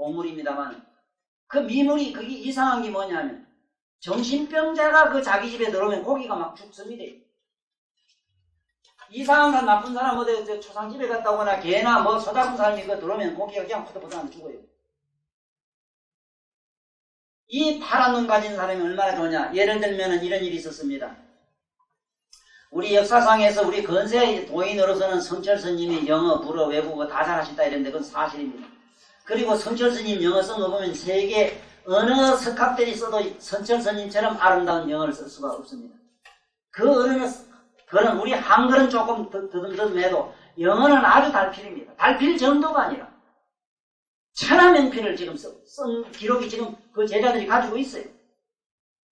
오물입니다만 그 미물이 그게 이상한 게 뭐냐면 정신병자가 그 자기 집에 들어오면 고기가 막 죽습니다. 이상한 사람, 나쁜 사람, 어디 초상집에 갔다 오거나 개나 뭐 소작은 사람이 그 들어오면 고기가 그냥 포도포도하면 죽어요. 이 파란 눈 가진 사람이 얼마나 좋냐. 예를 들면 이런 일이 있었습니다. 우리 역사상에서 우리 건세 도인으로서는 성철 스님이 영어, 불어, 외국어 다 잘하신다 이랬는데 그건 사실입니다. 그리고 성철 스님 영어 쓴 거 보면 세계 어느 석학들이 써도 성철 스님처럼 아름다운 영어를 쓸 수가 없습니다. 그 어느 그는 우리 한글은 조금 더듬더듬해도 영어는 아주 달필입니다. 달필 정도가 아니라 천하명필을 지금 쓴 기록이 지금 그 제자들이 가지고 있어요.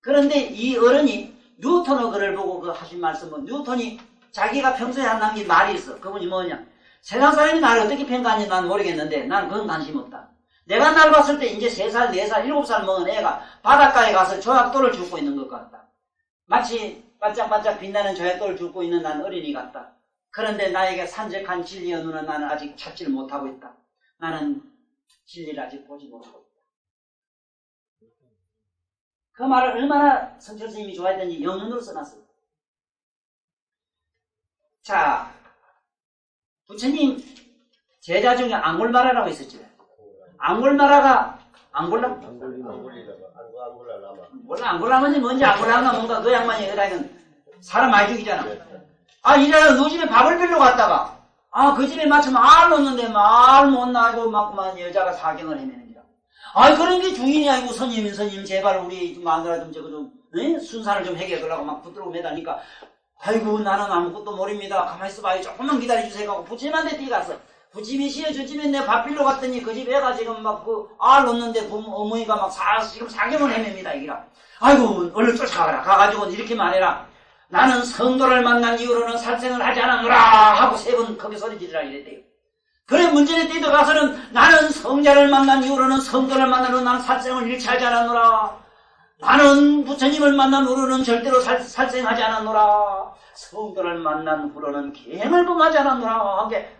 그런데 이 어른이 뉴턴의 글을 보고 그 하신 말씀은 뉴턴이 자기가 평소에 한 남긴 말이 있어. 그분이 뭐냐. 세상 사람이 나를 어떻게 평가하는지 난 모르겠는데 난 그건 관심 없다. 내가 날 봤을 때 이제 3살, 4살, 7살 먹은 애가 바닷가에 가서 조약돌을 줍고 있는 것 같다. 마치 반짝반짝 빛나는 조약돌을 줍고 있는 난 어린이 같다. 그런데 나에게 산적한 진리의 눈은 나는 아직 찾지를 못하고 있다. 나는 진리를 아직 보지 못하고 있다. 그 말을 얼마나 성철 스님이 좋아했던지 영문으로 써놨어요. 자, 부처님 제자 중에 앙골마라라고 있었죠. 앙골마라가 앙골라마 몰라. 앙골라마인지 뭔지 앙골라마 뭔가 그 양반이 그다니까 사람 많이 죽이잖아. 아, 이래가 누 집에 밥을 빌려 갔다가 그 집에 마침 알 놓는데 말 못 나고 막만 여자가 사경을 헤매는 기라. 그런 게 주인이 아니고 스님 제발 우리 좀 마누라 좀 저거 좀 순산을 좀 해게 그러고 막 붙들고 매다니까 아이고 나는 아무것도 모릅니다. 가만히 있어봐요. 조금만 기다려주세요 하고 부처님한테 뛰어갔어. 부침이 씌워주지면 내가 밥 빌려 갔더니 그 집 애가 지금 막 그 알 놓는데 어머니가 막 지금 사경을 헤맵니다 이기라. 아이고 얼른 쫓아가라. 가가지고 이렇게 말해라. 나는 성도를 만난 이후로는 살생을 하지 않았노라 하고 3번 크게 소리 지르라 이랬대요. 그래 문전에 뛰어가서는 나는 성자를 만난 이후로는 성도를 만난 후로는 나는 살생을 일치하지 않았노라. 나는 부처님을 만난 후로는 절대로 살생하지 않았노라. 성도를 만난 후로는 계행을 범하지 않았노라. 하게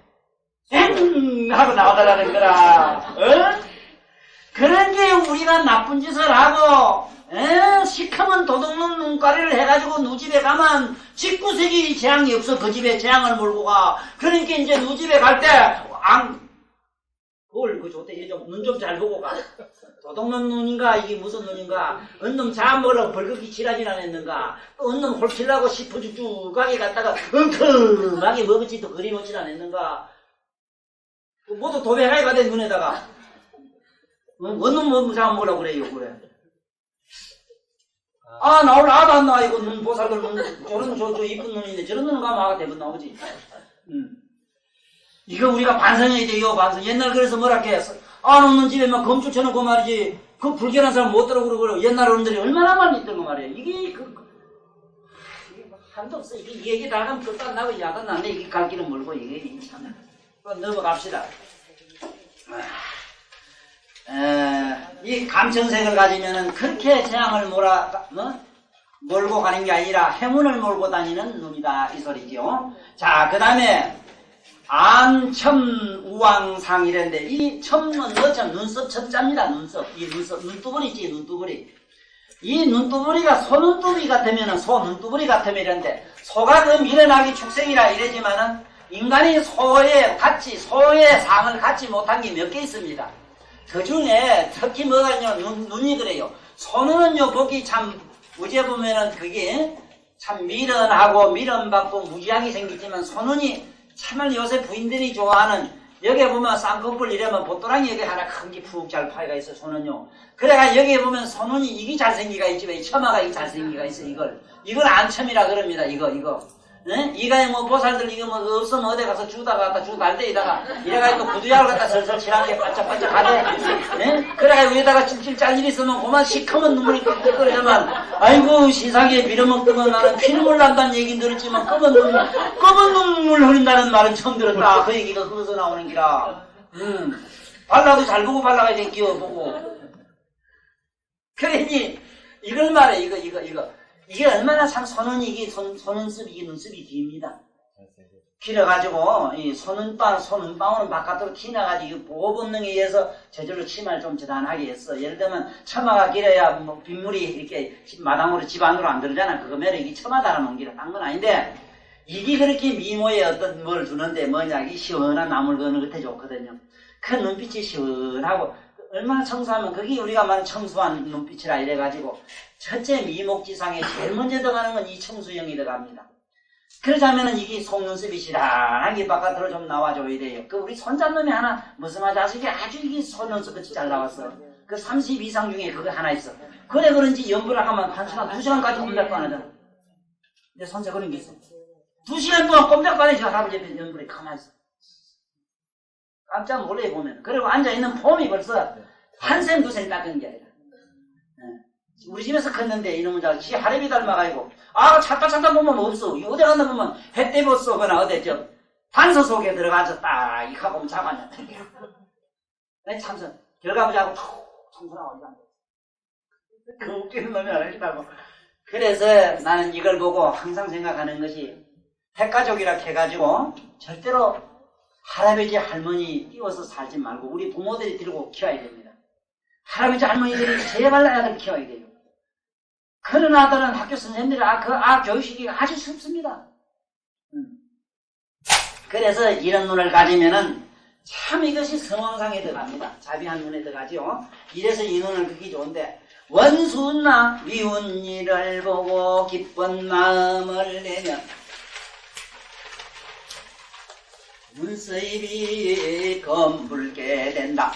엥 하고 나와달라는 거라. 그런 게 우리가 나쁜 짓을 하고 시커먼 도둑놈 눈가리를 해가지고 누집에 가면 19세기 재앙이 없어. 그 집에 재앙을 몰고 가. 그러니까 이제 누집에 갈 때 그걸 그 좋대. 눈 좀 잘 보고 가. 도둑놈 눈인가 이게 무슨 눈인가. 언놈 잠 먹으려고 벌겋게 칠하진 않았는가. 또 언놈 홀치려고 싶어 쭉쭉하게 갔다가 엉큼하게 먹을지도 그림어질 않았는가. 모두 도배가게 가대 눈에다가. 언놈 뭐 잠 먹으려고 그래요 그래. 나올 아도 안 나와. 이거 눈 보살들 눈 저런 저 이쁜 눈인데 저런 눈은 가면 아가 대부분 나오지. 이거 우리가 반성해야 돼요. 반성. 옛날 그래서 뭐라 했어. 안 오는 집에 막 검출 쳐놓고 말이지. 그 불결한 사람 못 들어오고 그러고 옛날 어른들이 얼마나 많이 있던 거 말이에요. 이게 한도 없어. 이 얘기 다 하면 끝도 안 나고 야단 나네. 이게 갈 길은 멀고 이게 참. 넘어갑시다. 이 감천색을 가지면은 그렇게 재앙을 몰고 가는 게 아니라 행운을 몰고 다니는 눈이다 이 소리죠. 자, 그 다음에 안첨우왕상 이랬는데 이 첨은 눈썹 첨자입니다. 눈썹. 이 눈두부리 있지 눈두부리. 이 눈두부리가 소 눈두부리 같으면은 소 눈두부리 같으면 이런데 소가 그 미련하기 축생이라 이러지만은 인간이 소의 상을 갖지 못한 게 몇 개 있습니다. 그 중에 특히 뭐가 있냐, 눈이 그래요. 소는요, 보기 참, 어제 보면은 그게 참 미련받고 무지하게 생기지만 소눈이 참말 요새 부인들이 좋아하는, 여기에 보면 쌍꺼풀 이러면 보또랑이 여기 하나 큰 게 푹 잘 파이가 있어, 소는요. 그래가 여기에 보면 소눈이 이게 잘생기가 있지만, 처마가 이게 잘생기가 있어, 이걸 안첨이라 그럽니다, 이거. 이가에 뭐 보살들 이거 뭐 없으면 어디 가서 주다가 갖다 주갈 때에다가 이래가지고 구두약을 갖다 설설 칠한 게 반짝반짝하네. 그래가 위에다가 찔찔 짤일 있으면 그만 시커먼 눈물이 끓끓끓이지만 아이고 시상에 빌어먹더면 나는 피눈물 난다는 얘기는 들었지만 검은 눈물 흐린다는 말은 처음 들었다. 그 얘기가 거기서 나오는 기라. 발라도 잘 보고 발라야 돼. 끼워보고. 그러니 이걸 말해. 이거. 이게 얼마나 참 손눈이 이게 손눈썹 이게 눈썹이 깁니다. 길어가지고 이 손은방울은 바깥으로 튀나가지고 보호 본능에 의해서 저절로 치마를 좀 저단하게 했어. 예를 들면 처마가 길어야 뭐 빗물이 이렇게 마당으로 집 안으로 안 들어오잖아. 그거면 이게 처마 달아놓은 길을 딴 건 아닌데 이게 그렇게 미모에 어떤 뭘 주는데 뭐냐, 이 시원한 나물 그는 겉에 좋거든요. 그 눈빛이 시원하고 얼마나 청소하면 그게 우리가 말하는 청소한 눈빛이라 이래가지고 첫째 미목지상에 제일 먼저 들어가는 건 이 청수형이 들어갑니다. 그러자면은 이게 속눈썹이 시원하게 바깥으로 좀 나와줘야 돼요. 그 우리 손잡놈이 하나 무슨 말인지 아시게 아주 이게 속눈썹이 잘 나왔어. 그 30 이상 중에 그거 하나 있어. 그래 그런지 연보라 하면 1시간, 2시간까지 꼼짝도 안 하잖아. 내 손자 그런 게 있어. 2시간 동안 꼼짝도 안 해. 저 할아버지 옆에 연보라 가만히 있어. 깜짝 놀래 보면. 그리고 앉아있는 폼이 벌써 한샘 두샘 닦은 게 아니라. 우리 집에서 컸는데 이놈은 지 할애비 닮아가지고 찾다 보면 없어. 어디 간다 보면 해 떼었어. 그나 어디 단서 속에 들어가서 딱 이 하고 잡았냐. 참선 결과보자고 툭 청소나고 이거 안 돼. 그 웃기는 놈이 아니라고. 그래서 나는 이걸 보고 항상 생각하는 것이 핵가족이라 해가지고 절대로 할아버지 할머니 띄워서 살지 말고 우리 부모들이 들고 키워야 됩니다. 할아버지 할머니들이 제발 아들 키워야 돼요. 그런 아들은 학교 선생님들이 교육시키기가 아주 쉽습니다. 그래서 이런 눈을 가지면은 참 이것이 성황상에 들어갑니다. 자비한 눈에 들어가죠. 이래서 이 눈을 그기 좋은데 원수나 미운 일을 보고 기쁜 마음을 내면 눈썹이 검붉게 된다.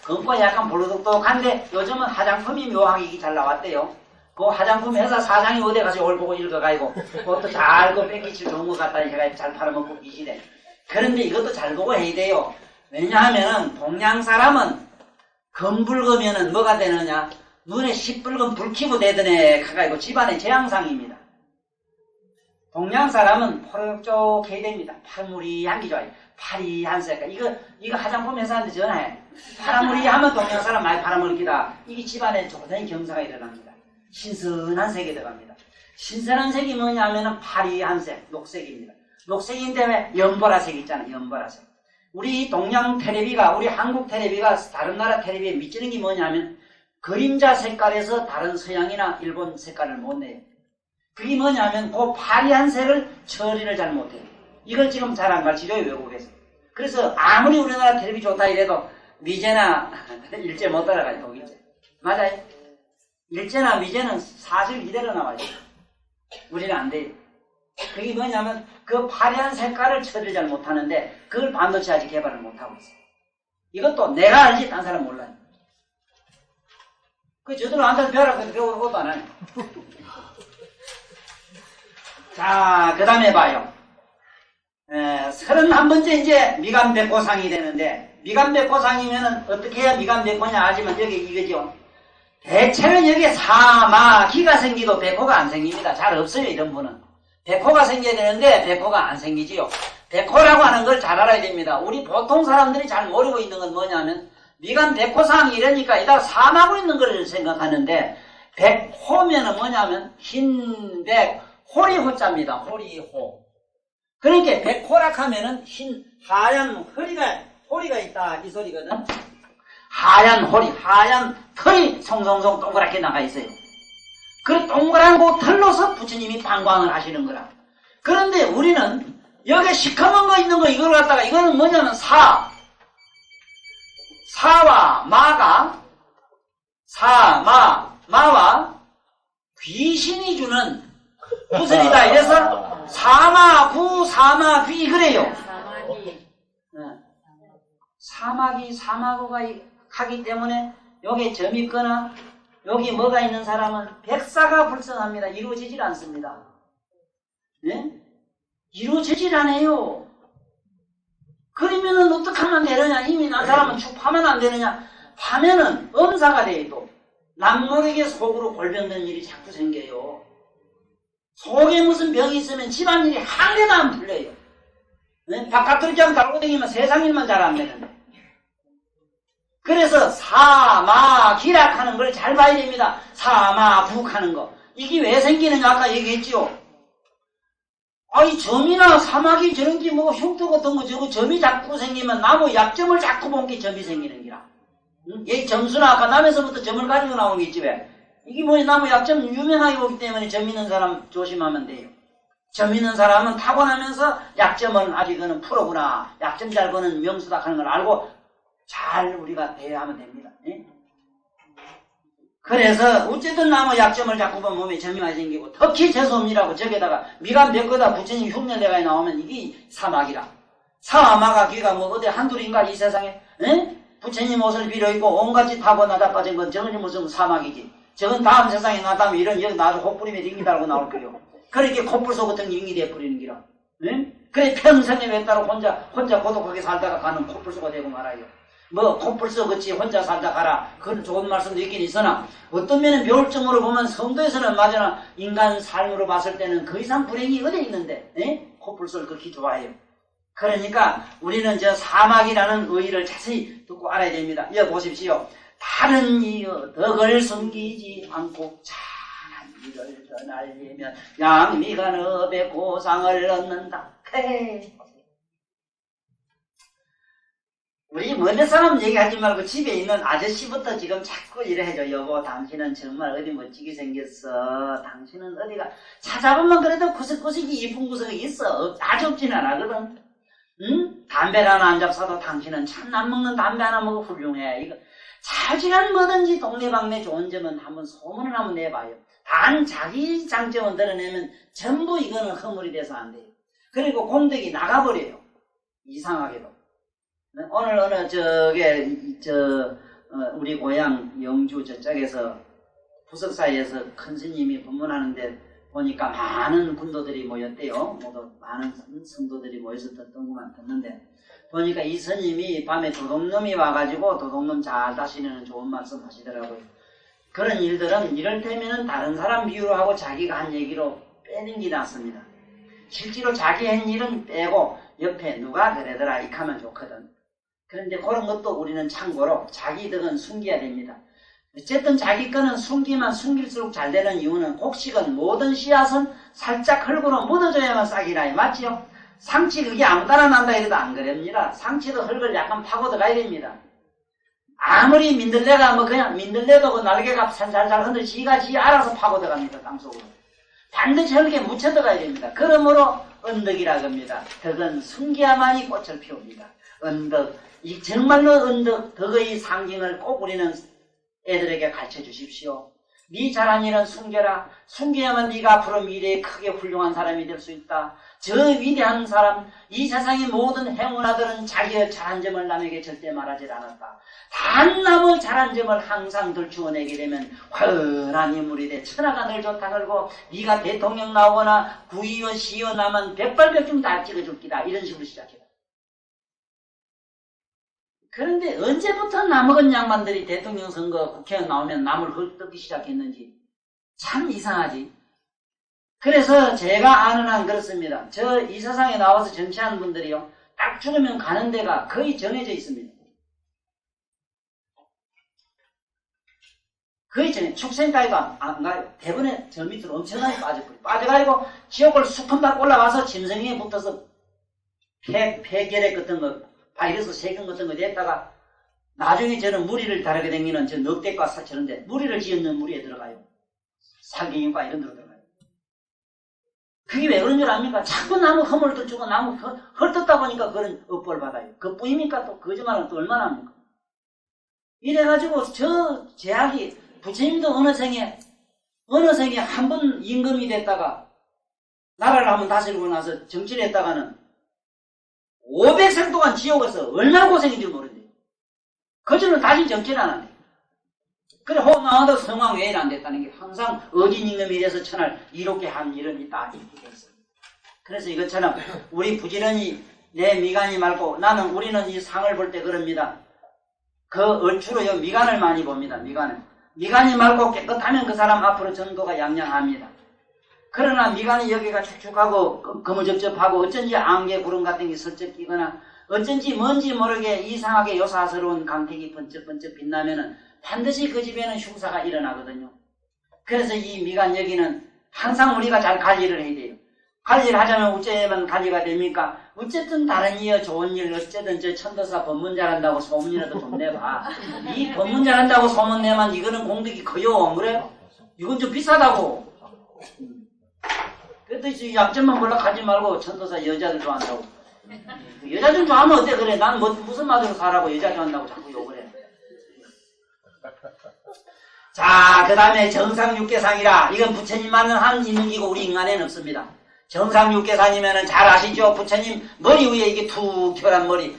검과 약간 볼록독독한데 요즘은 화장품이 묘하게 잘 나왔대요. 그 화장품 회사 사장이 어디 가서 이걸 보고 읽어가지고 그것도 잘 뺏기칠 좋은 것 같다 해가 잘 팔아먹고 계시대. 그런데 이것도 잘 보고 해야 돼요. 왜냐하면은 동양 사람은 검붉으면은 뭐가 되느냐, 눈에 시뻘건 불키고 내더네 가가지고 집안의 재앙상입니다. 동양 사람은 포록쪽해야 됩니다. 파무리 향기 좋아요. 파리한 색깔. 이거 화장품 회사한테 전화해. 파라무리 하면 동양 사람 많이 팔아먹기다. 이게 집안에 좋은 경사가 일어납니다. 신선한 색이 들어갑니다. 신선한 색이 뭐냐면은 파리한 색, 녹색입니다. 녹색인데 왜 연보라색 있잖아요. 연보라색. 우리 동양 테레비가, 우리 한국 테레비가 다른 나라 테레비에 미치는 게 뭐냐면 그림자 색깔에서 다른 서양이나 일본 색깔을 못 내요. 그게 뭐냐면 그 파리한 색을 처리를 잘 못해요. 이걸 지금 잘 안 가르치죠, 외국에서. 그래서 아무리 우리나라 텔레비 좋다 이래도 미제나 일제 못 따라가요, 독일제. 맞아요. 일제나 미제는 사실 이대로 나와요. 우리는 안 돼요. 그게 뭐냐면 그 파리한 색깔을 처리를 잘 못하는데 그걸 반도체 아직 개발을 못하고 있어요. 이것도 내가 알지 딴 사람 몰라요. 저들은 앉아서 배우라고 해도 배우는 것도 안 하네. 자, 그 다음에 봐요. 31번째 이제 미간백호상이 되는데, 미간백호상이면은 어떻게 해야 미간백호냐 하지만 여기 이거죠. 대체는 여기에 사마기가 생기도 백호가 안 생깁니다. 잘 없어요, 이런 분은. 백호가 생겨야 되는데 백호가 안 생기지요. 백호라고 하는 걸 잘 알아야 됩니다. 우리 보통 사람들이 잘 모르고 있는 건 뭐냐면 미간백호상 이러니까 이따가 사마고 있는 걸 생각하는데 백호면은 뭐냐면 흰백 호리호자입니다. 호리호. 그러니까 백호락 하면은 하얀 호리가 있다 이 소리거든. 하얀 호리, 하얀 털이 송송송 동그랗게 나가 있어요. 그 동그란 그 털로서 부처님이 방광을 하시는 거라. 그런데 우리는 여기 시커먼 거 있는 거 이걸 갖다가 이거는 뭐냐면 사와 마가 마와 귀신이 주는 구슬이다. 이래서 사마귀 그래요. 사마고가 하기 때문에 여기에 점이 있거나 여기 뭐가 있는 사람은 백사가 불성합니다. 이루어지질 않습니다. 네? 이루어지질 않아요. 그러면은 어떻게 하면 되느냐? 이미 난 사람은 축 파면 안 되느냐? 파면은 엄사가 돼요. 또 남모르게 속으로 골병든 일이 자꾸 생겨요. 속에 무슨 병이 있으면 집안일이 한 개도 안 풀려요. 네? 바깥으로 그냥 달고 다니면 세상 일만 잘 안 되는데. 그래서 사마기락 하는 걸 잘 봐야 됩니다. 사마북 하는 거. 이게 왜 생기느냐 아까 얘기했지요. 아이 점이나 사마귀 저런 게 뭐 흉터 같은 거 저거 점이 자꾸 생기면 나무 약점을 자꾸 본 게 점이 생기는 기라. 응? 이 점수나 아까 남에서부터 점을 가지고 나온 게 있지 왜? 이게 뭐냐 나무 약점 유명하게 오기 때문에 점 있는 사람 조심하면 돼요. 점 있는 사람은 타고나면서 약점을 아직은 프로구나. 약점 잘 보는 명수다 하는 걸 알고 잘 우리가 대하면 됩니다. 예? 그래서 어쨌든 나무 약점을 자꾸 보면 몸에 점이 많이 생기고 특히 재수없니라고 저기다가 미간 몇 거다 부처님 흉내내가 나오면 이게 사막이라. 사마가 귀가 뭐 어디 한둘인가 이 세상에 에? 부처님 옷을 빌어입고 온갖 짓 하고 나다 빠진 건 저건 무슨 사막이지. 저건 다음 세상에 나다면 이런 여기 나도 콧부림에 링기 달고 나올 거요. 그렇게 콧불소 같은 링이 돼버리는 기라. 에? 그래 평생에 왜 따로 혼자 고독하게 살다가 가는 콧불소가 되고 말아요. 뭐 콧불소 같이 혼자 살다 가라 그런 좋은 말씀도 있긴 있으나 어떤 면은 묘점으로 보면 성도에서는 맞으나 인간 삶으로 봤을 때는 그 이상 불행이 어디 있는데 콧불소를 그렇게 좋아해요. 그러니까 우리는 저 사막이라는 의의를 자세히 듣고 알아야 됩니다. 여기 보십시오. 다른 이의 덕을 숨기지 않고 잘한 일을 전하려면 양미가 너의 고상을 얻는다. 우리 먼저 사람 얘기하지 말고 집에 있는 아저씨부터 지금 자꾸 이래 해줘. 여보 당신은 정말 어디 멋지게 생겼어. 당신은 어디가 찾아보면 그래도 구석구석이 이쁜 구석이 있어. 아주 없진 않거든. 응? 담배를 하나 안 잡사도 당신은 참 안 먹는 담배 하나 먹어 훌륭해. 이거 자지간 뭐든지 동네방네 좋은 점은 한번 소문을 한번 내봐요. 단 자기 장점은 드러내면 전부 이거는 허물이 돼서 안 돼요. 그리고 공덕이 나가버려요. 이상하게도. 오늘 어느 우리 고향 영주 저쪽에서 부석사에서 큰 스님이 법문하는데 보니까 많은 분도들이 모였대요. 모두 많은 성도들이 모여서 듣던구만 듣는데 보니까 이 스님이 밤에 도둑놈이 와가지고 도둑놈 잘 다시는 좋은 말씀 하시더라고요. 그런 일들은 이럴때면은 다른 사람 비유로 하고 자기가 한 얘기로 빼는 게 낫습니다. 실제로 자기 한 일은 빼고 옆에 누가 그러더라 이렇게 하면 좋거든. 그런데 그런 것도 우리는 참고로 자기 덕은 숨겨야 됩니다. 어쨌든 자기 거는 숨기면 숨길수록 잘 되는 이유는 곡식은 모든 씨앗은 살짝 흙으로 묻어줘야만 싹이라 맞지요? 상치 그게 아무 따라 난다 이래도 안 그럽니다. 상치도 흙을 약간 파고 들어가야 됩니다. 아무리 민들레가 뭐 그냥 민들레도 그 날개가 살살살 흔들 지가 지 알아서 파고 들어갑니다. 땅속으로. 반드시 흙에 묻혀 들어가야 됩니다. 그러므로 언덕이라고 합니다. 덕은 숨겨야만이 꽃을 피웁니다. 언덕. 이 정말로 언덕, 덕의 상징을 꼭 우리는 애들에게 가르쳐 주십시오. 네 잘한 일은 숨겨라. 숨겨야만 네가 앞으로 미래에 크게 훌륭한 사람이 될 수 있다. 저 위대한 사람, 이 세상의 모든 행운아들은 자기의 잘한 점을 남에게 절대 말하지 않았다. 단 남의 잘한 점을 항상 들추어내게 되면 환한 인물이 돼. 천하가 늘 좋다 그러고 네가 대통령 나오거나 구의원, 시의원 나면 백발백중 다 찍어줄 기다. 이런 식으로 시작해. 그런데 언제부터 나먹은 양반들이 대통령 선거 국회의원 나오면 남을 헐뜯기 시작했는지 참 이상하지. 그래서 제가 아는 한 그렇습니다. 저 이 세상에 나와서 정치하는 분들이요. 딱 죽으면 가는 데가 거의 정해져 있습니다. 거의 정해. 축생까지도 안 가요. 대부분의 저 밑으로 엄청나게 빠져버려요. 빠져가지고 지옥을 수컴박 올라와서 짐승에 붙어서 폐결핵 같은 거 바이러스 세균 같은 거 됐다가 나중에 저는 무리를 다르게 다니는 저 넉대과 사처럼데 무리를 지었는 무리에 들어가요. 사경인과 이런 데로 들어가요. 그게 왜 그런 줄 압니까? 자꾸 나무 허물을 들주고 나무 헐뜯다 보니까 그런 업보를 받아요. 그뿐입니까? 또 거짓말은 또 얼마나 합니까? 이래가지고 저 제약이 부처님도 어느 생에 한 번 임금이 됐다가 나라를 한번 다스리고 나서 정치를 했다가는 500생 동안 지옥에서 얼마나 고생인지 모르는데 그전은 다시 정치를 안 한대. 그래 혹 나와도 성왕 왜 안 됐다는 게 항상 어진 임금이 돼서 천할 이롭게 한 일은 있다 이렇게 됐어요. 그래서 이것처럼 우리 부지런히 내 미간이 맑고 나는 우리는 이 상을 볼 때 그럽니다. 주로 미간을 많이 봅니다. 미간이 맑고 깨끗하면 그 사람 앞으로 전도가 양양합니다. 그러나 미간이 여기가 축축하고 거무접접하고 어쩐지 안개 구름 같은 게 슬쩍 끼거나 어쩐지 뭔지 모르게 이상하게 요사스러운 강택이 번쩍번쩍 빛나면은 반드시 그 집에는 흉사가 일어나거든요. 그래서 이 미간 여기는 항상 우리가 잘 관리를 해야 돼요. 관리를 하자면 어째만 관리가 됩니까? 어쨌든 다른 이여 좋은 일 어쨌든 저 천도사 법문 잘한다고 소문이라도 좀 내봐. 이 법문 잘한다고 소문 내면 이거는 공덕이 커요. 안 그래? 이건 좀 비싸다고. 그래도 약점만 몰라 가지 말고 천도사 여자들 좋아한다고. 여자 좀 좋아하면 어때? 그래. 난 뭐, 무슨 맛으로 살라고 여자 좋아한다고 자꾸 욕을 해. 자, 그 다음에 정상육계상이라. 이건 부처님만은 한 인기고 우리 인간에는 없습니다. 정상육계상이면은 잘 아시죠? 부처님 머리 위에 이게 툭 튀어난 머리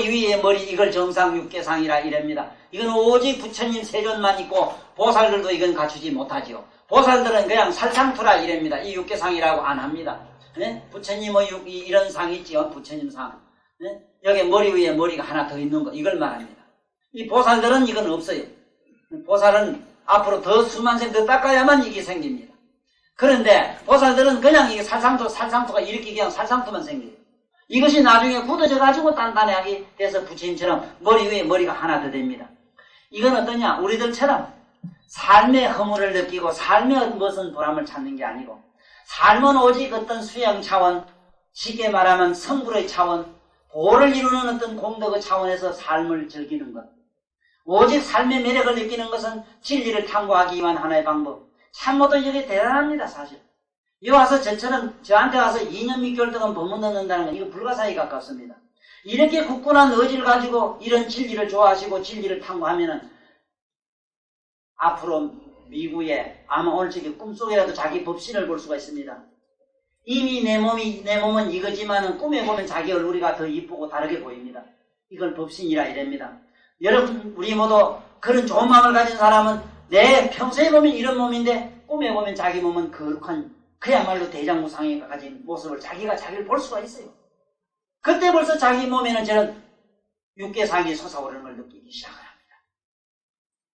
위에 머리 이걸 정상육계상이라 이랍니다. 이건 오직 부처님 세존만 있고 보살들도 이건 갖추지 못하지요. 보살들은 그냥 살상투라 이랍니다. 이 육계상이라고 안 합니다. 네? 부처님의 이런 상 있지요. 부처님 상. 네? 여기 머리 위에 머리가 하나 더 있는 거 이걸 말합니다. 이 보살들은 이건 없어요. 보살은 앞으로 더 수만 생 더 닦아야만 이게 생깁니다. 그런데 보살들은 그냥 이게 살상토가 이렇게 그냥 살상토만 생겨요. 이것이 나중에 굳어져가지고 단단하게 돼서 부처님처럼 머리 위에 머리가 하나 더 됩니다. 이건 어떠냐? 우리들처럼 삶의 허물을 느끼고 삶의 무슨 보람을 찾는 게 아니고 삶은 오직 어떤 수양 차원, 쉽게 말하면 성불의 차원, 보를 이루는 어떤 공덕의 차원에서 삶을 즐기는 것. 오직 삶의 매력을 느끼는 것은 진리를 탐구하기 위한 하나의 방법. 참모도 이게 대단합니다, 사실. 여기 와서 저처럼 저한테 와서 2년 6개월 동안 법문 듣는다는 건 이거 불가사에 가깝습니다. 이렇게 굳건한 의지를 가지고 이런 진리를 좋아하시고 진리를 탐구하면은 앞으로 미국에 아마 오늘 저기 꿈속이라도 자기 법신을 볼 수가 있습니다. 이미 내 몸은 이거지만은 꿈에 보면 자기 얼굴이가 더 이쁘고 다르게 보입니다. 이걸 법신이라 이랍니다. 여러분, 우리 모두 그런 좋은 마음을 가진 사람은 내 평소에 보면 이런 몸인데 꿈에 보면 자기 몸은 거룩한 그야말로 대장무상에 가진 모습을 자기가 자기를 볼 수가 있어요. 그때 벌써 자기 몸에는 저런 육계상이 솟아오르는 걸 느끼기 시작합니다.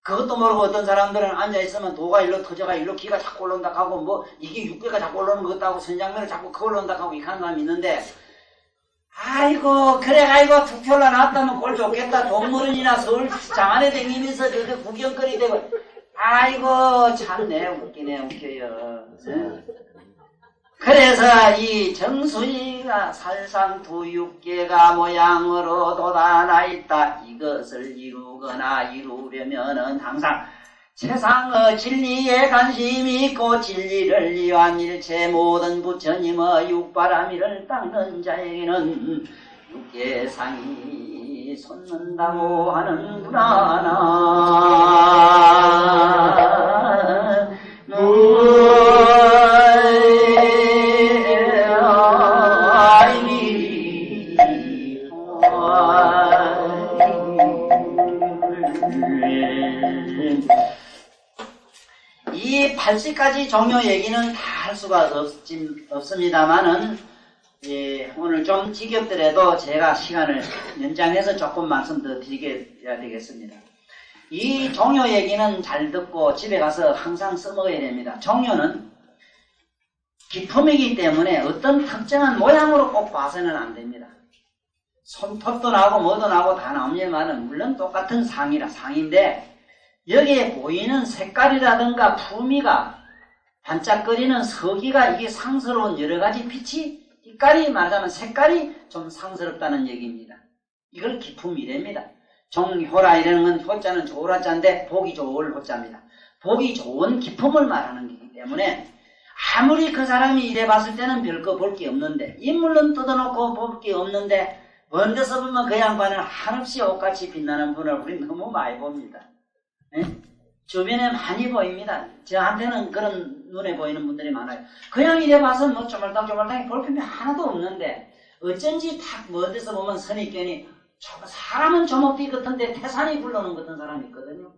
그것도 모르고 어떤 사람들은 앉아있으면 도가 일로 터져가 일로 기가 자꾸 올라온다 하고 뭐 이게 육계가 자꾸 올라오는 것 같다고 선장면을 자꾸 그거 올라온다 하고 이렇게 하는 사람이 있는데 아이고 그래가지고 투표를 나왔다면 꼴 좋겠다. 동물원이나 서울 장안에 다니면서 그 구경거리 되고 아이고 참네 웃기네 웃겨요. 네. 그래서 이 정수이가 살상투 육계가 모양으로 돋아나 있다. 이것을 이루거나 이루려면은 항상 세상의 진리에 관심이 있고 진리를 위한 일체 모든 부처님의 육바라미를 닦는 자에게는 육계상이 솟는다고 하는구나. 이 80가지 종교 얘기는 다 할 수가 없습니다만은 오늘 좀 지겹더라도 제가 시간을 연장해서 조금 말씀 더 드리게 되겠습니다. 이 종교 얘기는 잘 듣고 집에 가서 항상 써먹어야 됩니다. 종교는 기품이기 때문에 어떤 특정한 모양으로 꼭 봐서는 안 됩니다. 손톱도 나고 뭐도 나고 다 나옵니다만 물론 똑같은 상인데 여기에 보이는 색깔이라든가 품위가 반짝거리는 서기가 이게 상스러운 여러가지 빛이 빛깔이 말하자면 색깔이 좀 상스럽다는 얘기입니다. 이걸 기품이랍니다. 종효라 이라는 건 호자는 조라자인데 보기 좋을 호자입니다. 보기 좋은 기품을 말하는 거기 때문에 아무리 그 사람이 이래 봤을 때는 별거 볼 게 없는데 인물은 뜯어놓고 볼 게 없는데 먼 데서 보면 그 양반은 한없이 옷같이 빛나는 분을 우리 너무 많이 봅니다. 네? 주변에 많이 보입니다. 저한테는 그런 눈에 보이는 분들이 많아요. 그냥 이래 봐서 뭐 조물당조물당 볼 필요 하나도 없는데 어쩐지 탁 먼 데서 보면 선입견이 사람은 조목뒤 같은데 태산이 굴러오는 같은 사람이 있거든요.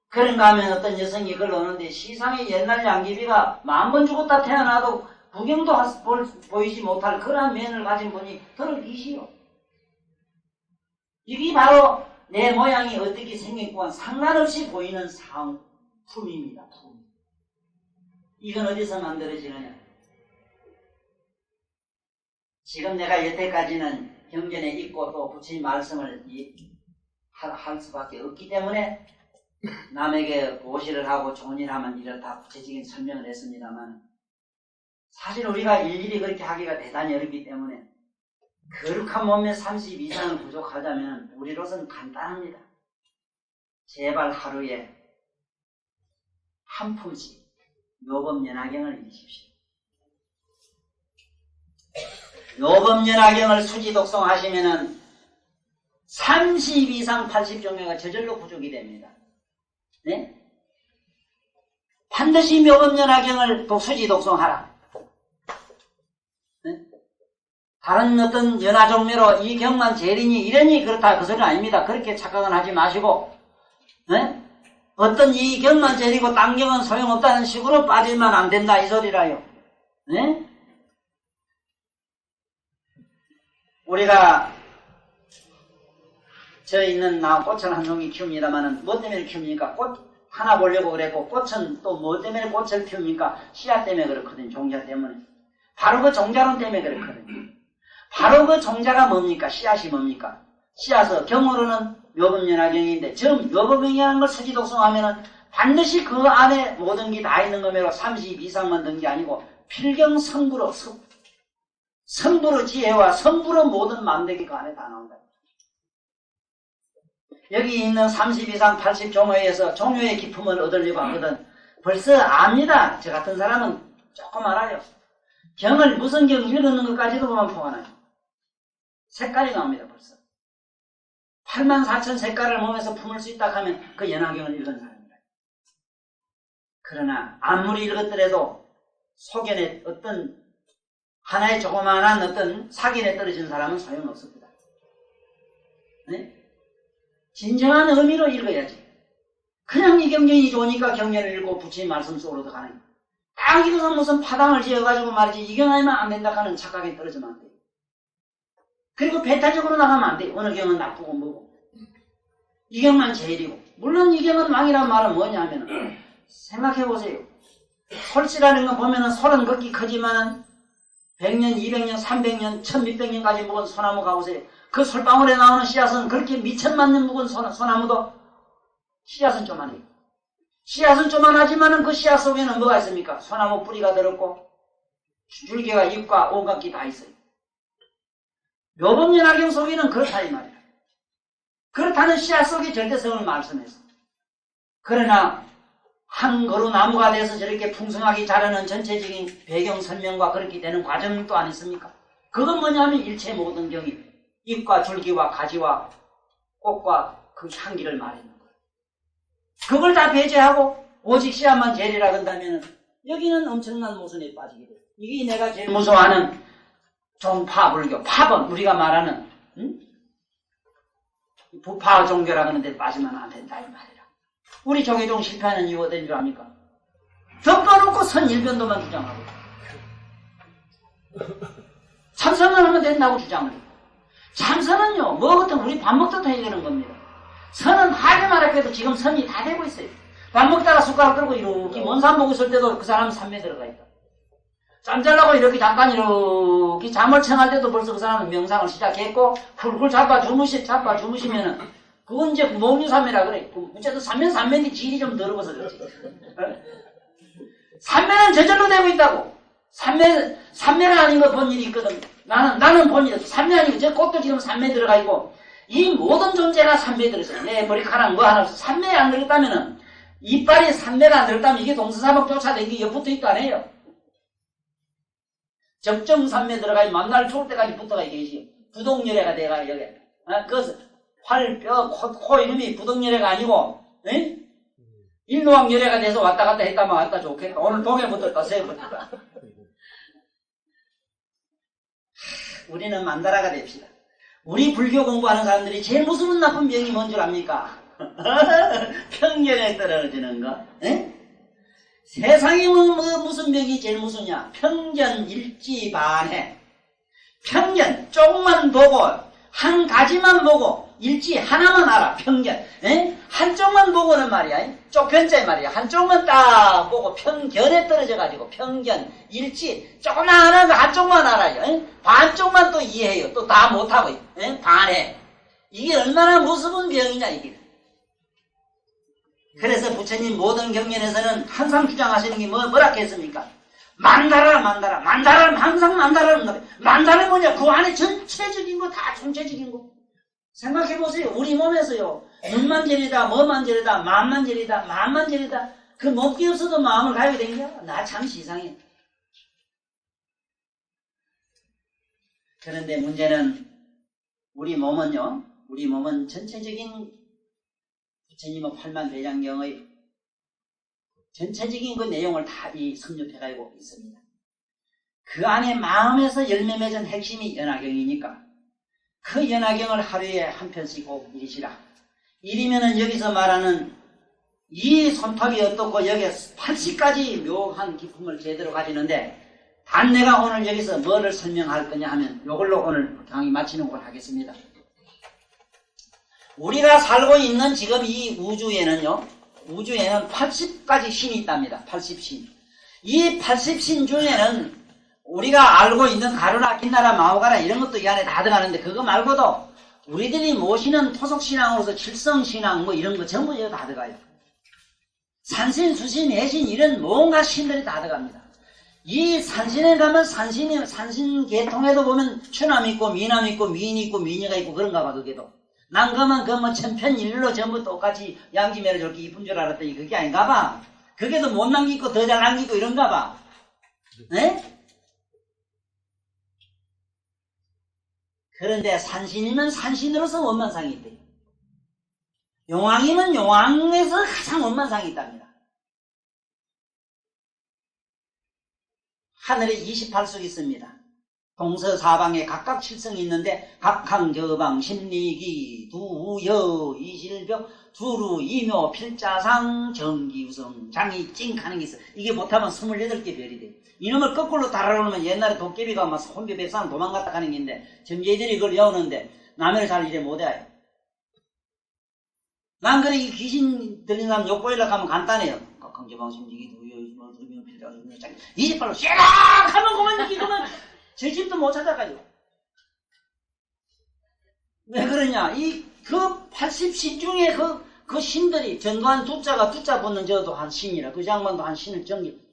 그런가 하면 어떤 여성이 글로 오는데 시상에 옛날 양귀비가 10,000번 죽었다 태어나도 구경도 보이지 못할 그러한 면을 가진 분이 들어 계시오. 이게 바로 내 모양이 어떻게 생겼건 상관없이 보이는 상품입니다. 품. 이건 어디서 만들어지느냐? 지금 내가 여태까지는 경전에 있고 또 부처님 말씀을 할 수밖에 없기 때문에 남에게 보시를 하고 좋은 일 하면 이렇다 구체적인 설명을 했습니다만 사실 우리가 일일이 그렇게 하기가 대단히 어렵기 때문에 거룩한 몸매 30 이상은 부족하다면 우리로서는 간단합니다. 제발 하루에 한 품씩 요법연화경을 읽으십시오. 요법연화경을 수지독송하시면은 30 이상 80종교가 저절로 부족이 됩니다. 네? 반드시 요법연화경을 수지독송하라. 네? 다른 어떤 연화종묘로 이 경만 제리니 이러니 그렇다 그 소리는 아닙니다. 그렇게 착각은 하지 마시고, 네? 어떤 이 경만 제리고 딴 경은 소용없다는 식으로 빠지면 안 된다 이 소리라요. 네? 우리가 저 있는 나 꽃을 한 송이 키웁니다마는 뭐 때문에 키웁니까? 꽃 하나 보려고 그랬고 꽃은 또 뭐 때문에 꽃을 피웁니까? 씨앗 때문에 그렇거든요. 종자 때문에. 바로 그 종자론 때문에 그렇거든요. 바로 그 종자가 뭡니까? 씨앗이 뭡니까? 씨앗은 경으로는 요법연화경인데 즉 요법연화라는 걸 수지독송하면은 반드시 그 안에 모든 게 다 있는 거매로 30 이상만 든 게 아니고 필경성불어 성불의 지혜와 성불의 모든 만대기 그 안에 다 나온다. 여기 있는 30 이상 80 종호에서 종교의 기품을 얻으려고 하거든 벌써 압니다. 저 같은 사람은 조금 알아요. 경을 무슨 경 읽는 것까지도 보면 포가 나요. 색깔이 나옵니다. 벌써 84,000 색깔을 몸에서 품을 수 있다 하면 그 연화경을 읽은 사람이다. 그러나 아무리 읽었더라도 속연에 어떤 하나의 조그마한 어떤 사견에 떨어진 사람은 소용없습니다. 네? 진정한 의미로 읽어야지. 그냥 이 경전이 좋으니까 경전을 읽고 부처님 말씀 속으로 들어가는 거예요. 딱 이것은 무슨 파당을 지어가지고 말이지 이 경 아니면 안 된다 하는 착각에 떨어지면 안 돼요. 그리고 배타적으로 나가면 안 돼요. 어느 경은 나쁘고 뭐고. 이 경만 제일이고. 물론 이 경은 왕이란 말은 뭐냐 하면은 생각해보세요. 솔씨라는 거 보면은 솔은 극히 크지만은 100년, 200년, 300년, 1600년까지 묵은 소나무 가보세요. 그 솔방울에 나오는 씨앗은 그렇게 미천만 년 묵은 소나무도 씨앗은 조만해요. 씨앗은 조만하지만은 그 씨앗 속에는 뭐가 있습니까? 소나무 뿌리가 들었고 줄기와 잎과 온갖 게 다 있어요. 요법연화경 속에는 그렇다 이 말이야. 그렇다는 씨앗 속에 절대성을 말씀해서. 그러나 한 그루 나무가 돼서 저렇게 풍성하게 자라는 전체적인 배경 설명과 그렇게 되는 과정도 안 있습니까? 그건 뭐냐면 일체 모든 경이 잎과 줄기와 가지와 꽃과 그 향기를 말하는 거예요. 그걸 다 배제하고 오직 씨앗만 제리라 한다면 여기는 엄청난 모순에 빠지게 돼요. 이게 내가 제일 무서워하는 종파불교. 팝은 우리가 말하는 부파 종교라 하는데 빠지면 안 된다 이 말이라. 우리 종교종 실패하는 이유가 어떤 줄 압니까? 덮어놓고 선일변도만 주장하고 참선을 하면 된다고 주장을 해요. 참선은요 뭐 같은 우리 밥 먹듯 해주는 겁니다. 선은 하게 말할게도 지금 선이 다 되고 있어요. 밥 먹다가 숟가락 들고 이렇게 먼 산 보고 있을 때도 그 사람은 산매에 들어가 있다. 짬잘라고 이렇게 잠깐 이렇게 잠을 청할 때도 벌써 그 사람은 명상을 시작했고 훌훌 잡아 주무시면은 그건 이제 목류산매라 그래. 어쨌든 산매인데 질이 좀 더러워서 그렇지. 산매는 저절로 되고 있다고. 산매는 아닌 거 본 일이 있거든. 나는 본 일이 산매 아니고 저 꽃도 지금 산매에 들어가 있고 이 모든 존재가 산매에 들어있어요. 내 머리카락 뭐 하나 없어. 산매에 안 들었다면은 이빨이 산매가 안 들었다면 이게 동서사목 쫓아다니는 게 옆붙어 있도 안 해요. 적정 산매에 들어가 만날 좋을 때까지 붙어가 계시. 부동열애가 돼가 여기. 그 팔, 뼈, 코 이름이 부동열애가 아니고 일노왕열애가 돼서 왔다 갔다 했다면 왔다 좋겠다. 오늘 동해 붙었다 서해 붙었다. 우리는 만다라가 됩시다. 우리 불교 공부하는 사람들이 제일 무서운 나쁜 병이 뭔 줄 압니까? 편견에 떨어지는 거. 에? 세상에 무슨 병이 제일 무서우냐? 편견 일지반해. 편견 조금만 보고 한 가지만 보고 일지 하나만 알아. 편견. 에? 한쪽만 보고는 말이야. 쪽편자에 말이야. 한쪽만 딱 보고 편견에 떨어져가지고 편견 일지 조금만 하는 거 한쪽만 알아요. 에? 반쪽만 또 이해해요. 또 다 못하고 에? 반해. 이게 얼마나 무서운 병이냐 이게. 그래서 부처님 모든 경전에서는 항상 주장하시는 게 뭐라 했습니까? 만다라, 만다라. 만다라는 항상 만다라는 거예요. 만다라는 뭐냐? 그 안에 전체적인 거, 다 총체적인 거. 생각해보세요. 우리 몸에서요. 눈만 저리다, 뭐만 저리다, 마음만 저리다, 마음만 저리다. 그 몸이 없어도 마음을 가지고 댕겨? 나 참 이상해. 그런데 문제는 우리 몸은 전체적인 부처님의 8만 대장경의 전체적인 그 내용을 다 섭렵해가지고 있습니다. 그 안에 마음에서 열매 맺은 핵심이 연화경이니까 그 연화경을 하루에 한 편씩 꼭 읽으시라. 이리면은 여기서 말하는 이 손톱이 어떻고 여기에 80가지 묘한 기품을 제대로 가지는데 단 내가 오늘 여기서 뭐를 설명할 거냐 하면 이걸로 오늘 강의 마치는 걸 하겠습니다. 우리가 살고 있는 지금 이 우주에는 80가지 신이 있답니다. 80신. 이 80신 중에는 우리가 알고 있는 가루나 김나라 마오가라 이런 것도 이 안에 다 들어가는데 그거 말고도 우리들이 모시는 토속신앙으로서 칠성신앙 뭐 이런 거 전부 다 들어가요. 산신, 수신, 해신 이런 뭔가 신들이 다 들어갑니다. 이 산신에 가면 산신 계통에도 보면 추남 있고 미남 있고 미인 있고 미녀가 있고 그런가 봐. 그게도 난 그러면 그 뭐 천편일률로 전부 똑같이 양지매를 저렇게 이쁜 줄 알았더니 그게 아닌가 봐. 그게도 못 남기고 더 잘 남기고 이런가 봐. 네? 그런데 산신이면 산신으로서 원만상이 있대요. 용왕이면 용왕에서 가장 원만상이 있답니다. 하늘에 28숙이 있습니다. 동서사방에 각각 칠성이 있는데 각항저방 심리기 두여 이실벽 두루 이묘 필자상 정기우성 장이 찡하는 게 있어. 이게 못하면 28개 별이 돼. 이놈을 거꾸로 달아놓으면 옛날에 도깨비가 막 혼비 백상 도망갔다 가는 게 있는데 점쟁이들이 그걸 외우는데 남해를 잘 이래 못해. 난 그래 이 귀신 들린 사람 욕보이려고 하면 간단해요. 각항저방 심리기 두여 이묘 필자상 28로 쇠락 하면 그만 이거면 제 집도 못 찾아가죠. 왜 그러냐? 그 80신 중에 그 신들이 전두환 두자 붙는 저도 한 신이라 그 장관도 한 신을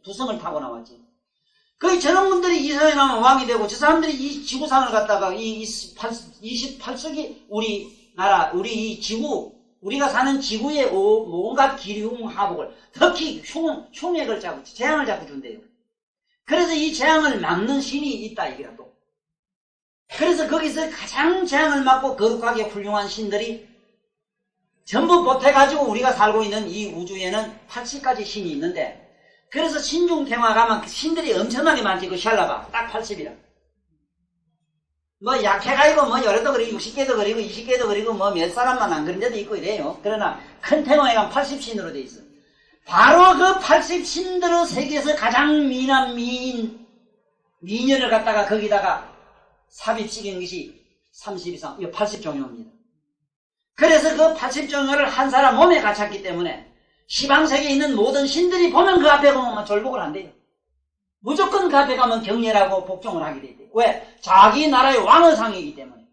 두성을 타고 나왔지. 그 저런 분들이 이사에 나면 왕이 되고 저 사람들이 이 지구상을 갖다가 이 28석이 우리 이 지구, 우리가 사는 지구의 온갖 기륭 하복을 특히 흉액을 잡고 재앙을 잡고 준대요. 그래서 이 재앙을 막는 신이 있다 이게라도. 그래서 거기서 가장 재앙을 막고 거룩하게 훌륭한 신들이 전부 보태가지고 우리가 살고 있는 이 우주에는 80가지 신이 있는데 그래서 신중탱화 가면 신들이 엄청나게 많지. 그 샬라바 딱 80이라. 뭐 약해가지고 뭐 열애도 그리고 60개도 그리고 20개도 그리고 뭐 몇 사람만 안 그런 데도 있고 이래요. 그러나 큰 탱화에 가면 80신으로 돼 있어. 바로 그 80신들의 세계에서 가장 미남 미녀를 갖다가 거기다가 삽입시킨 것이 30 이상, 80종묘입니다. 그래서 그 80종묘를 한 사람 몸에 갇혔기 때문에 시방세계에 있는 모든 신들이 보면 그 앞에 보면 졸복을 한대요. 무조건 그 앞에 가면 경례하고 복종을 하게 돼 있대요. 왜? 자기 나라의 왕의 상이기 때문에.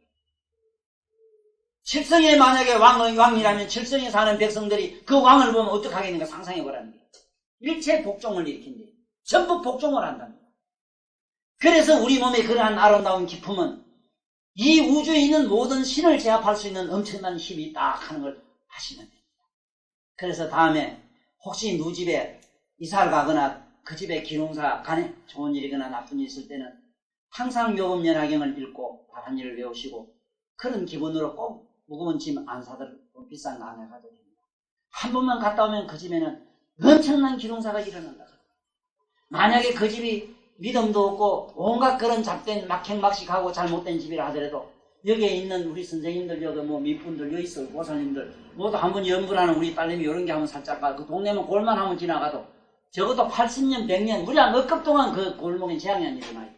칠성에 만약에 왕이라면 칠성에 사는 백성들이 그 왕을 보면 어떻게 하겠는가 상상해보라는 거예요. 일체 복종을 일으킨대요. 전부 복종을 한답니다. 그래서 우리 몸에 그러한 아름다운 기품은 이 우주에 있는 모든 신을 제압할 수 있는 엄청난 힘이 있다 하는 걸 아시면 됩니다. 그래서 다음에 혹시 누 집에 이사를 가거나 그 집에 기농사 간에 좋은 일이거나 나쁜 일이 있을 때는 항상 묘금연화경을 읽고 다른 일을 외우시고 그런 기분으로 꼭 무거운 짐 안 사들 비싼 거 안 해가도 됩니다. 한 번만 갔다 오면 그 집에는 엄청난 기농사가 일어난다. 만약에 그 집이 믿음도 없고 온갖 그런 잡된 막행막식하고 잘못된 집이라 하더라도 여기에 있는 우리 선생님들 여기 뭐 밑분들 여기 있어 보사님들 모두 한번 연분하는 우리 딸내미 이런 게 한번 살짝 가. 그 동네만 골만 한번 지나가도 적어도 80년 100년 우리 한 억급 동안 그 골목엔 재앙이 안 일어나요.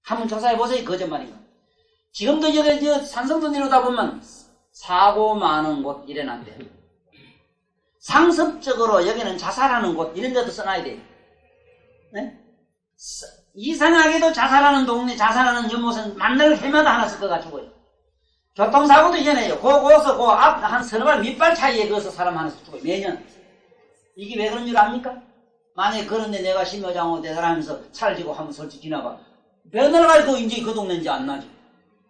한번 조사해보세요. 거짓말인가. 지금도 여기 산성도 내려다 보면 사고 많은 곳 일어난대. 상습적으로 여기는 자살하는 곳 이런 데도 써놔야 돼. 네? 이상하게도 자살하는 동네 자살하는 연못은 만날 해마다 하나 섞어가 죽어요. 교통사고도 이전에요. 거기서 그 앞 한 서너 발 밑발 차이에 거기서 사람 하나씩 죽어요. 매년. 이게 왜 그런 줄 압니까? 만약에 그런데 내가 심여장으로 대사하면서 차를 지고 한번 솔직히 지나가. 맨날 가고 이제 그 동네인지 안 나지.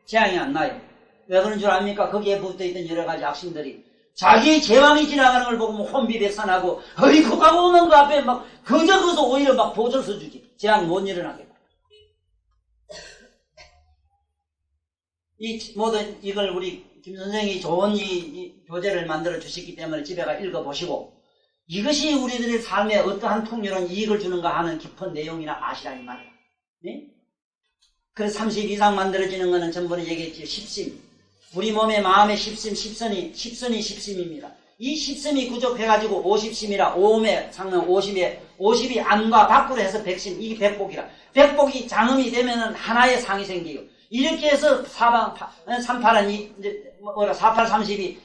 재앙이 안 나요. 왜 그런 줄 압니까? 거기에 붙어있던 여러 가지 악신들이 자기의 제왕이 지나가는 걸 보고 뭐 혼비백산하고 어이구 가고 오는 그 앞에 막 그저 그서 오히려 막 보조를 써주지. 재앙 못 일어나게. 이 모든 이걸 우리 김 선생이 좋은 이 교재를 만들어 주셨기 때문에 집에 가 읽어보시고 이것이 우리들의 삶에 어떠한 풍요로운 이익을 주는가 하는 깊은 내용이나 아시라 이 말이야. 네? 그래서 30 이상 만들어지는 것은 전번에 얘기했죠. 십심. 우리 몸의 마음의 십심, 십선이 십심입니다. 이 십심이 구족해가지고 50심이라 5옴에 상면 50이 안과 밖으로 해서 100심, 이게 백복이라. 백복이 장음이 되면은 하나의 상이 생겨요. 이렇게 해서 38은 48, 30이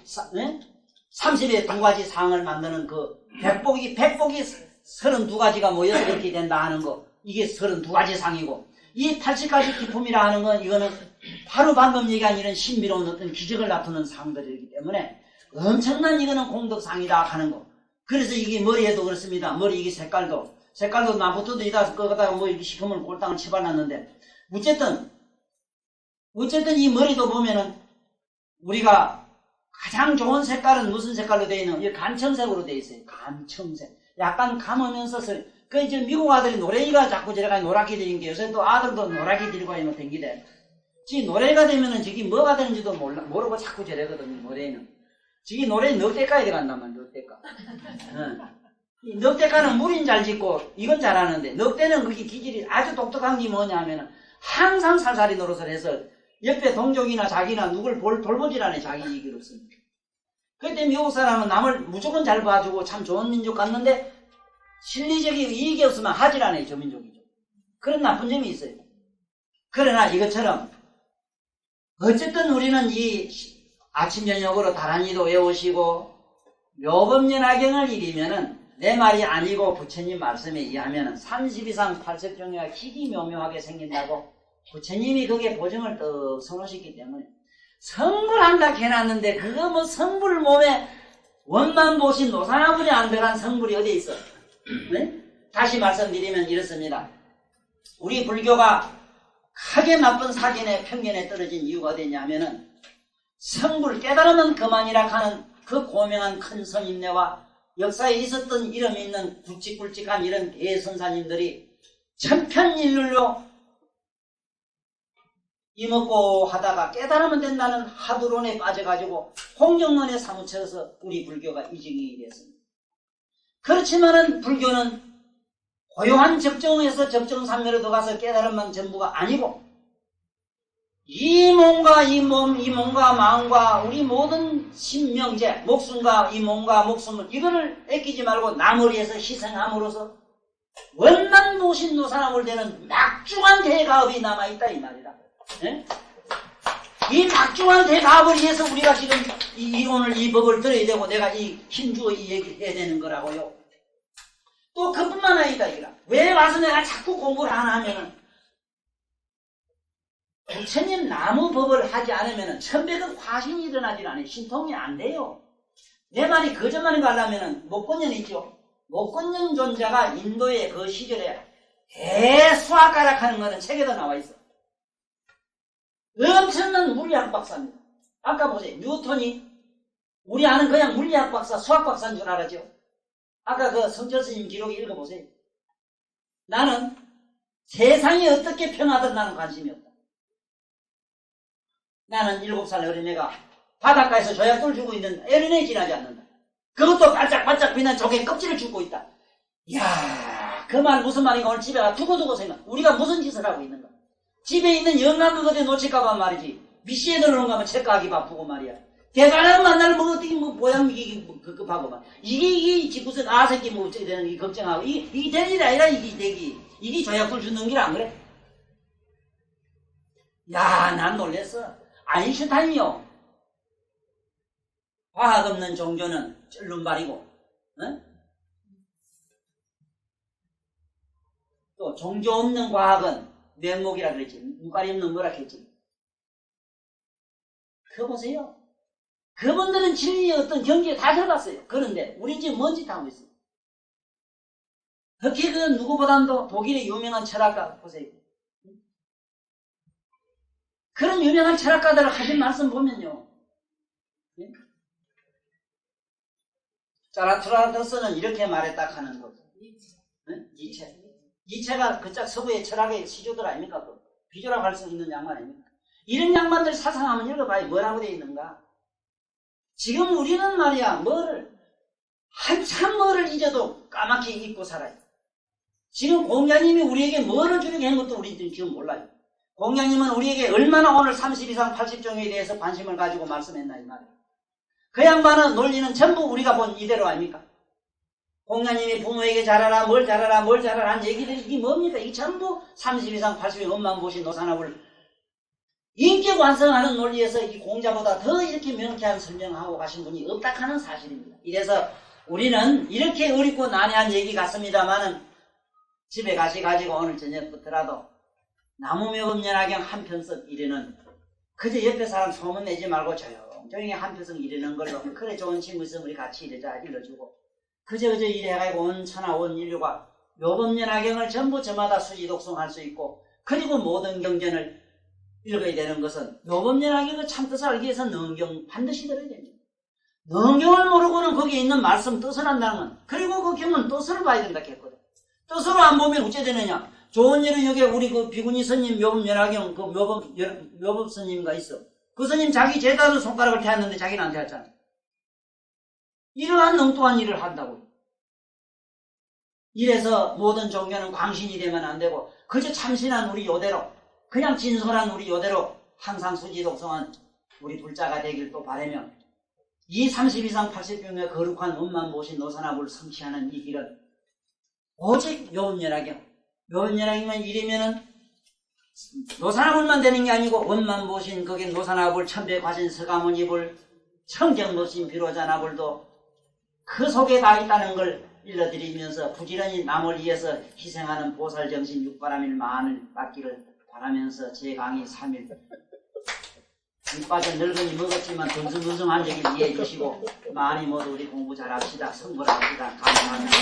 30의 두 가지 상을 만드는 그 백복이 32가지가 모여서 그렇게 된다 하는 거. 이게 32가지 상이고 이 80가지 기품이라 하는 건 이거는 바로 방금 얘기한 이런 신비로운 어떤 기적을 나타내는 상들이기 때문에 엄청난 이거는 공덕상이다 하는 거. 그래서 이게 머리에도 그렇습니다. 머리 이게 색깔도 나부터도 이다 끄다가 뭐 이렇게 시커먼 골당을 쳐발랐는데 어쨌든 이 머리도 보면은 우리가 가장 좋은 색깔은 무슨 색깔로 되어 있는? 이 간청색으로 되어 있어요. 간청색. 약간 감으면서 그 이제 미국 아들이 노래이가 자꾸 저래가 노랗게 되는 게 요새 또 아들도 노랗게 들고 있는 댕기대. 지 노래가 되면은 저기 뭐가 되는지도 모르고 자꾸 저래거든요. 노래는. 저기 노래 넉대가에 들어간단 말이야. 넉대가. 이 넉대가는 물인 잘 짓고 이건 잘하는데 넉대는 그게 기질이 아주 독특한 게 뭐냐 하면은 항상 살살이 노릇을 해서 옆에 동족이나 자기나 누굴 돌보질 않아요. 자기 이익이 없습니다. 그때 미국 사람은 남을 무조건 잘 봐주고 참 좋은 민족 같는데 실리적인 이익이 없으면 하질 않아요. 저 민족이죠. 그런 나쁜 점이 있어요. 그러나 이것처럼 어쨌든 우리는 이 아침 저녁으로 다란이도 외우시고 묘법연화경을 읽으면은 내 말이 아니고 부처님 말씀에 의하면은 30 이상 팔색종이가 기기묘묘하게 생긴다고 부처님이 거기에 보증을 떡 서놓으셨기 때문에 성불한다 해놨는데 그거 뭐 성불 몸에 원만 보신 노사나물이 안 들어간 성불이 어디 있어? 네? 다시 말씀드리면 이렇습니다. 우리 불교가 크게 나쁜 사견에 편견에 떨어진 이유가 어디냐면은 성불 깨달으면 그만이라 하는 그 고명한 큰 선임네와 역사에 있었던 이름 있는 굵직굵직한 이런 대선사님들이 천편일률로 이먹고 하다가 깨달으면 된다는 하두론에 빠져가지고 홍정론에 사무쳐서 우리 불교가 이직이 됐습니다. 그렇지만은 불교는 고요한 적정에서 적정산면으로 들어가서 깨달음만 전부가 아니고 이 몸과 이 몸과 마음과 우리 모든 신명제, 목숨과 이 몸과 목숨을 이거를 아끼지 말고 남을 위해서 희생함으로써 원만 보신 노사람을 되는 막중한 대가업이 남아있다 이 말이다. 네? 이 막중한 대가업을 위해서 우리가 지금 오늘 이 법을 들어야 되고 내가 이 힘주어 이 얘기를 해야 되는 거라고요. 또 그뿐만 아니다 이거라. 왜 와서 내가 자꾸 공부를 안 하면은 부처님 나무법을 하지 않으면은 천백은 화신이 일어나질 않아요. 신통이 안 돼요. 내 말이 거짓말인 거 하려면은 목건년 있죠. 목건년 존자가 인도의 그 시절에 대수학가락하는 거는 책에도 나와 있어. 엄청난 물리학 박사입니다. 아까 보세요. 뉴턴이 우리 아는 그냥 물리학 박사, 수학 박사인 줄 알았죠. 아까 그 성철 스님 기록 읽어보세요. 나는 세상이 어떻게 평하든 나는 관심이 없다. 나는 7살 어린애가 바닷가에서 조약돌 주고 있는 어린애 지나지 않는다. 그것도 반짝반짝 빛난 조개 껍질을 주고 있다. 이야, 그 말 무슨 말인가 오늘 집에 가 두고두고 생각. 우리가 무슨 짓을 하고 있는가. 집에 있는 영감 그것에 놓칠까봐 말이지. 미시에 넣어놓은 가면 책가기 바쁘고 말이야. 대단한 만날 뭐 어떻게 뭐 보양미기 급급하고 말. 이게 무슨 아새끼 뭐 어쩌게 되는 게 걱정하고 이게 될 일이 아니라 이게 되기. 이게 조약돌 주는 길 안 그래? 야, 난 놀랬어. 아인슈타인이요. 과학 없는 종교는 쩔눈발이고, 어? 또 종교 없는 과학은 면목이라 그랬지. 눈깔이 없는 뭐라 했지. 그거 보세요. 그분들은 진리의 어떤 경지에 다 들어갔어요. 그런데 우린 지금 뭔 짓 하고 있어요. 특히 그 누구보다도 독일의 유명한 철학가 보세요. 그런 유명한 철학가들을 하신 말씀 보면요. 자라투라더스는 이렇게 말했다 하는 거죠. 니체. 니체가 그짝 서구의 철학의 시조들 아닙니까? 비교라고 할 수 있는 양반 아닙니까? 이런 양반들 사상 한번 읽어봐야 뭐라고 되어 있는가? 지금 우리는 말이야, 한참 뭐를 잊어도 까맣게 잊고 살아요. 지금 공자님이 우리에게 뭐를 주려고 한 것도 우리들은 지금 몰라요. 공자님은 우리에게 얼마나 오늘 30 이상 80종에 대해서 관심을 가지고 말씀했나 이 말이에요. 그 양반은 논리는 전부 우리가 본 이대로 아닙니까? 공자님이 부모에게 잘하라 뭘 잘하라 한 얘기들이 이게 뭡니까? 이게 전부 30 이상 80의 엄만 보신 노사나불 인격 완성하는 논리에서 이 공자보다 더 이렇게 명쾌한 설명하고 가신 분이 없다 하는 사실입니다. 이래서 우리는 이렇게 어렵고 난해한 얘기 같습니다만은 집에 가지고 오늘 저녁부터라도 나무묘법연화경 한 편씩 이르는 그저 옆에 사람 소문 내지 말고 조용히 한 편씩 이르는 걸로 그래 좋은 친구 있으면 우리 같이 일러주고 그저 이래가지고 온 천하 온 인류가 묘법연화경을 전부 저마다 수지독송할 수 있고 그리고 모든 경전을 읽어야 되는 것은 묘법연화경의 참뜻을 알기 위해서 능경 반드시 들어야 됩니다. 능경을 모르고는 거기에 있는 말씀 뜻을 안다는 건 그리고 그 경은 뜻을 봐야 된다 했거든. 뜻으로 안 보면 어째 되느냐. 좋은 예로 여기 우리 그 비구니 스님 묘법연화경 그 묘법 스님가 있어. 그 스님 자기 제자도 손가락을 태웠는데 자기는 안 태웠잖아. 이러한 엉뚱한 일을 한다고요. 이래서 모든 종교는 광신이 되면 안 되고 그저 참신한 우리 요대로 그냥 진솔한 우리 요대로 항상 수지독성한 우리 불자가 되길 또 바라며 이 30 이상 80병의 거룩한 엄만 모신 노사나불을 성취하는 이 길은 오직 묘법연화경 묘법연화경만 이르면은 노사나불만 되는 게 아니고 엄만 모신 거기 노사나불 천배 과신 서가모니불 청정 모신 비로자나불도 그 속에 다 있다는 걸 일러드리면서 부지런히 남을 위해서 희생하는 보살정신 육바람일 만을 받기를 바라면서 제 강의 3일 밑빠져 늙은이 먹었지만 듬성듬성한 얘기를 이해해 주시고 많이 모두 우리 공부 잘합시다. 성불합시다. 감사합니다.